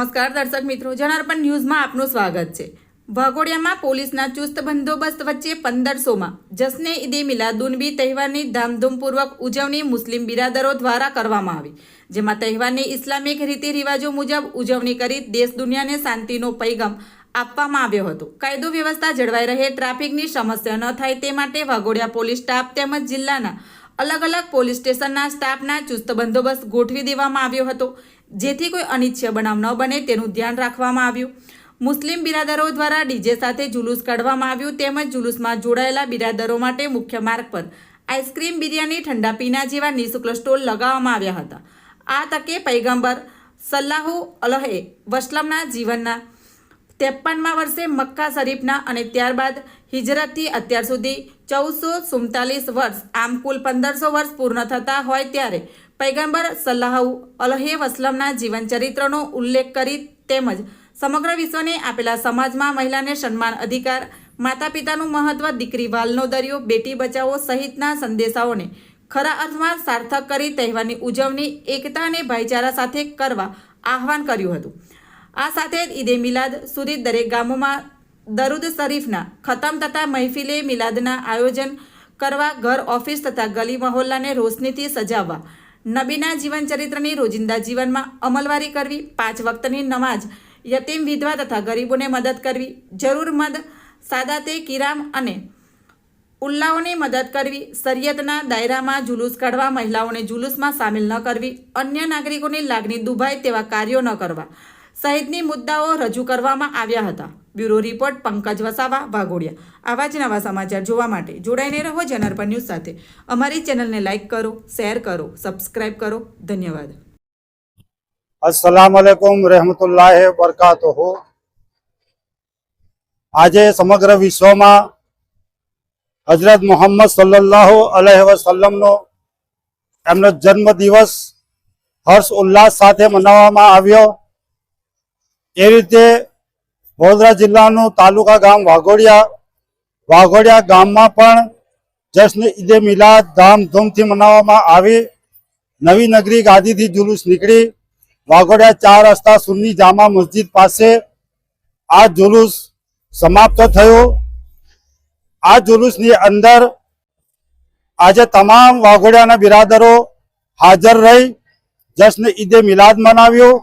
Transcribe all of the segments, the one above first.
નમસ્કાર દર્શક મિત્રો, જનાર્પણ ન્યૂઝમાં આપનું સ્વાગત છે। વાઘોડિયામાં પોલીસના ચુસ્ત બંદોબસ્ત વચ્ચે 1500માં જશ્ને ઈદે મિલાદુન્નબી તહેવારની ધામધૂમપૂર્વક ઉજવણી મુસ્લિમ બિરાદરો દ્વારા કરવામાં આવી, જેમાં તહેવારની ઇસ્લામિક રીતિ રિવાજો મુજબ ઉજવણી કરી દેશ દુનિયાને શાંતિનો પૈગામ આપવામાં આવ્યો હતો। કાયદો વ્યવસ્થા જળવાઈ રહે, ટ્રાફિકની સમસ્યા ન થાય તે માટે વાઘોડિયા પોલીસ સ્ટાફ તેમજ જિલ્લાના अलग अलग पोलीस स्टेशनना स्टाफना चुस्त बंदोबस्त गोठवी देवामां आव्यो हतो, जेथी कोई अनिच्छनीय बनाव न बने तेनुं ध्यान राखवामां आव्युं। मुस्लिम बिरादरो द्वारा डीजे साथे जुलूस काढवामां आव्युं, तेमज जुलूसमां जोडायेला बिरादरो माटे मुख्य मार्ग पर आइस्क्रीम, बिरियानी, ठंडा पीना जेवा निःशुल्क स्टॉल लगाववामां आव्या हता। आ तके पैगंबर सल्लाहु अलैहि वसल्लमना जीवनना 53માં વર્ષે મક્કા શરીફના અને ત્યારબાદ હિજરતથી અત્યાર સુધી 1447 વર્ષ, આમ કુલ 1500 વર્ષ પૂર્ણ થતા હોય ત્યારે પૈગંબર સલ્લાહુ અલૈહિ વસલ્લમના જીવન ચરિત્રનો ઉલ્લેખ કરી તેમજ સમગ્ર વિશ્વને આપેલા સમાજમાં મહિલાને સન્માન, અધિકાર, માતા પિતાનું મહત્વ, દીકરી વાલનો દરિયો, બેટી બચાવો સહિતના સંદેશાઓને ખરા અર્થમાં સાર્થક કરી તહેવારની ઉજવણી એકતા અને ભાઈચારા સાથે કરવા આહવાન કર્યું હતું। आ साथे ईदे मिलाद सुधी दरेक गामों दरूद शरीफना खत्म तथा महफिले मिलादना आयोजन करवा, घर, ऑफिस तथा गली महोल्ला ने रोशनीथी सजाववा, नबीना जीवन चरित्रनी रोजिंदा जीवन में अमलवारी करवी, 5 वक्तनी नमाज, यतीम, विधवा तथा गरीबों ने मदद करवी, जरूरमंद सादाते किराम अने उल्लाओने मदद करवी, शरीयतना दायरा में जुलूस काढवा, महिलाओं ने जुलूस में सामिल न करवी, अन्य नागरिकों ने लागणी दुभाय तेवा कार्यों न करवा सहितनी मुद्दाओं रजू करवामां आव्या हता। Bureau report Pankaj Vasava, Waghodia. आवा ज नवा समाचार जोवा माटे जोडाईने रहो जनार्पण न्यूज साथे। अमारी चेनलने लाइक करो, शेर करो, सब्सक्राइब करो। धन्यवाद। अस्सलाम वालेकुम रहमतुल्लाहि बरकातुहू। आजे समग्र विश्व में हजरत मोहम्मद सल्लल्लाहु अलैहि वसल्लम नो एमनो जन्म दिवस हर्ष उल्लास साथे मनाववामां आव्यो। ए रीते वडोदरा जिल्लानुं तालुका गाम वाघोडिया गाम में पण जश्न ईदे मिलाद धामधूमथी मनाववामां आवी। नवी नगरी गादी थी जुलूस निकली वाघोडिया 4 रस्ता सुन्नी जामा मस्जिद पासे आ जुलूस समाप्त थयो। आ जुलूसनी अंदर आज तमाम वाघोडियाना बिरादरो हाजर रही जश्न ईदे मिलाद मनाव्यो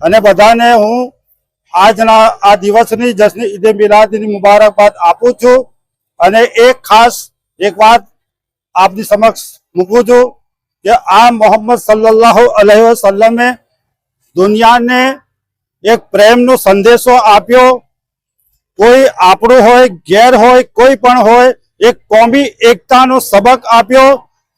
अने बधाने हूँ आजना आ दिवसनी जश्न ईदे मिलादनी मुबारकबाद आपू छूं। अने एक खास एक बात आपनी समक्ष मूकूं छूं कि आ मोहम्मद सल्लल्लाहु अलैहि वसल्लमे दुनिया ने एक प्रेमनो संदेशो आप्यो। कोई आपणो होय, गैर होय, कोई पण होय, एक कौमी एकतानो सबक आप्यो।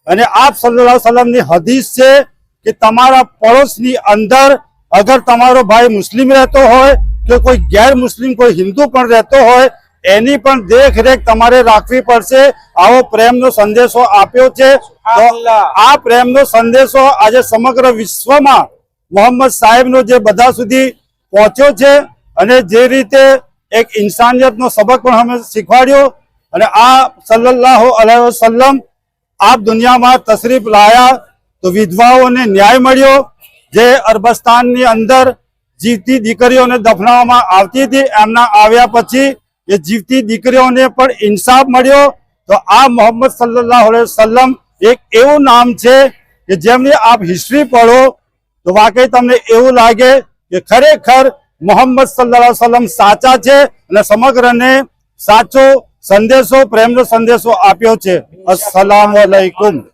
अने आप सल्लल्लाहु अलैहि वसल्लमनी हदीस छे कि तमारा पड़ोसनी अंदर अगर तमारो भाई मुस्लिम रहतो होय कि कोई गैर मुस्लिम, कोई हिंदू पण रहतो होय, एनी पण देख रेख तमारे राखवी पड़शे। आवो प्रेमनो संदेशो आप्यो छे। तो आ प्रेमनो संदेशो आज समग्र विश्वमां मोहम्मद साहेबनो जे बधा सुधी पहोंच्यो छे अने जे रीते एक इंसानियतनो सबक पण हमें शीखवाड्यो। अने आ सल्लल्लाहु अलैहि वसल्लम आप दुनियामां तशरीफ लाया तो विधवाओने न्याय मळ्यो। जे अरबस्ताननी अंदर जीवती दीकरीओने दफनाववामां आवती थी, एमना आव्या पछी ए जीवती दीकरीओने पण इंसाफ मळ्यो। तो आ मोहम्मद सल्लल्लाहु अलैहि वसल्लम एक एवुं नाम छे कि जेमनी आप हिस्ट्री पढ़ो तो वाकई तमने एवुं लागे कि खरेखर मोहम्मद सल्लल्लाहु अलैहि वसल्लम साचा छे अने समग्रने साचो संदेशो, प्रेमनो संदेशो आप्यो छे। अस्सलामु अलैकुम।